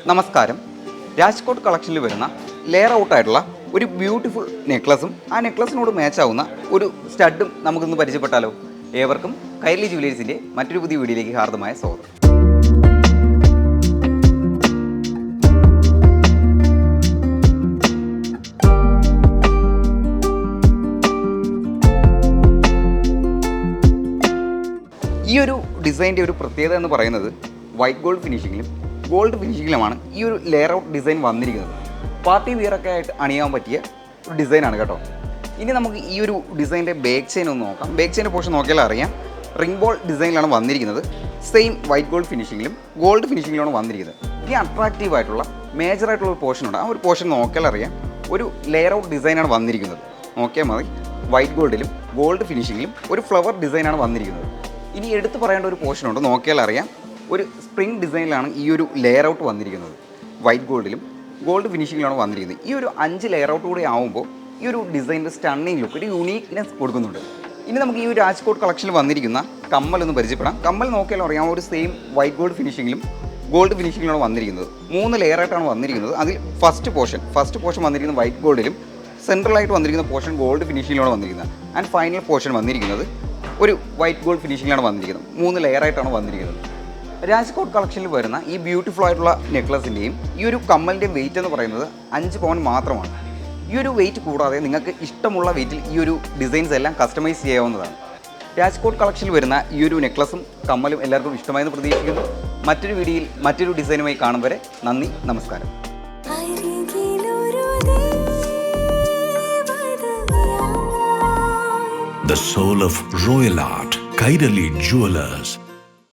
നമസ്കാരം. രാജ്കോട്ട് കളക്ഷനിൽ വരുന്ന ലെയർ ഔട്ടായിട്ടുള്ള ഒരു ബ്യൂട്ടിഫുൾ നെക്ലസും ആ നെക്ലസിനോട് മാച്ചാവുന്ന ഒരു സ്റ്റഡും നമുക്കൊന്ന് പരിചയപ്പെട്ടാലോ? ഏവർക്കും കൈരളി ജുവലേഴ്സിൻ്റെ മറ്റൊരു പുതിയ വീഡിയോയിലേക്ക് ഹാർദമായ സ്വാഗതം. ഈ ഒരു ഡിസൈൻ്റെ ഒരു പ്രത്യേകത എന്ന് പറയുന്നത് വൈറ്റ് ഗോൾഡ് ഫിനിഷിങ്ങിലും ഗോൾഡ് ഫിനിഷിങ്ങിലുമാണ് ഈ ഒരു ലെയർ ഔട്ട് ഡിസൈൻ വന്നിരിക്കുന്നത്. പാർട്ടി വിയറൊക്കെ ആയിട്ട് അണിയാൻ പറ്റിയ ഒരു ഡിസൈനാണ് കേട്ടോ. ഇനി നമുക്ക് ഈ ഒരു ഡിസൈൻ്റെ ബാക്ക് ചെയിൻ ഒന്ന് നോക്കാം. ബാക്ക് ചെയിൻ്റെ പോർഷൻ നോക്കിയാൽ അറിയാം, റിംഗ് ബോൾ ഡിസൈനിലാണ് വന്നിരിക്കുന്നത്. സെയിം വൈറ്റ് ഗോൾഡ് ഫിനിഷിങ്ങിലും ഗോൾഡ് ഫിനിഷിങ്ങിലാണ് വന്നിരിക്കുന്നത്. ഇനി അട്രാക്റ്റീവ് ആയിട്ടുള്ള മേജറായിട്ടുള്ള ഒരു പോർഷൻ ഉണ്ട്. ആ ഒരു പോർഷൻ നോക്കിയാൽ അറിയാം, ഒരു ലെയർ ഔട്ട് ഡിസൈനാണ് വന്നിരിക്കുന്നത്. നോക്കിയാൽ മതി, വൈറ്റ് ഗോൾഡിലും ഗോൾഡ് ഫിനിഷിങ്ങിലും ഒരു ഫ്ലവർ ഡിസൈനാണ് വന്നിരിക്കുന്നത്. ഇനി എടുത്തു പറയേണ്ട ഒരു പോർഷനുണ്ട്, നോക്കിയാൽ അറിയാം, ഒരു സ്പ്രിംഗ് ഡിസൈനിലാണ് ഈ ഒരു ലെയർ ഔട്ട് വന്നിരിക്കുന്നത്. വൈറ്റ് ഗോൾഡിലും ഗോൾഡ് ഫിനിഷിങ്ങിലാണ് വന്നിരിക്കുന്നത്. ഈ ഒരു 5 ലെയർ ഔട്ട് കൂടി ആകുമ്പോൾ ഈ ഒരു ഡിസൈനിൻ്റെ സ്റ്റണ്ണിങ് ലുക്ക്, ഒരു യൂണീക്നെസ് കൊടുക്കുന്നുണ്ട്. ഇനി നമുക്ക് ഈ ഒരു രാജ്കോട്ട് കളക്ഷനിൽ വന്നിരിക്കുന്ന കമ്മലൊന്ന് പരിചയപ്പെടാം. കമ്മൽ നോക്കിയാൽ അറിയാം, ഒരു സെയിം വൈറ്റ് ഗോൾഡ് ഫിനിഷിങ്ങിലും ഗോൾഡ് ഫിനിഷിങ്ങിലാണ് വന്നിരിക്കുന്നത്. 3 ലെയറായിട്ടാണ് വന്നിരിക്കുന്നത്. അതിൽ ഫസ്റ്റ് പോർഷൻ വന്നിരിക്കുന്നത് വൈറ്റ് ഗോൾഡിലും, സെൻട്രലായിട്ട് വന്നിരിക്കുന്ന പോർഷൻ ഗോൾഡ് ഫിനിഷിങ്ങിലാണ് വന്നിരിക്കുന്നത്. ആൻഡ് ഫൈനൽ പോർഷൻ വന്നിരിക്കുന്നത് ഒരു വൈറ്റ് ഗോൾഡ് ഫിനിഷിങ്ങിലാണ് വന്നിരിക്കുന്നത്. 3 ലെയറായിട്ടാണ് വന്നിരിക്കുന്നത്. രാജ്കോട്ട് കളക്ഷനിൽ വരുന്ന ഈ ബ്യൂട്ടിഫുൾ ആയിട്ടുള്ള നെക്ലസിൻ്റെയും ഈ ഒരു കമ്മലിൻ്റെയും വെയിറ്റ് എന്ന് പറയുന്നത് 5 പൗണ്ട് മാത്രമാണ്. ഈ ഒരു വെയിറ്റ് കൂടാതെ നിങ്ങൾക്ക് ഇഷ്ടമുള്ള വെയിറ്റിൽ ഈ ഒരു ഡിസൈൻസ് എല്ലാം കസ്റ്റമൈസ് ചെയ്യാവുന്നതാണ്. രാജ്കോട്ട് കളക്ഷനിൽ വരുന്ന ഈ ഒരു നെക്ലസും കമ്മലും എല്ലാവർക്കും ഇഷ്ടമായെന്ന് പ്രതീക്ഷിക്കുന്നു. മറ്റൊരു വീഡിയോയിൽ മറ്റൊരു ഡിസൈനുമായി കാണും വരെ നന്ദി, നമസ്കാരം. The soul of royal art, Kairali Jewelers.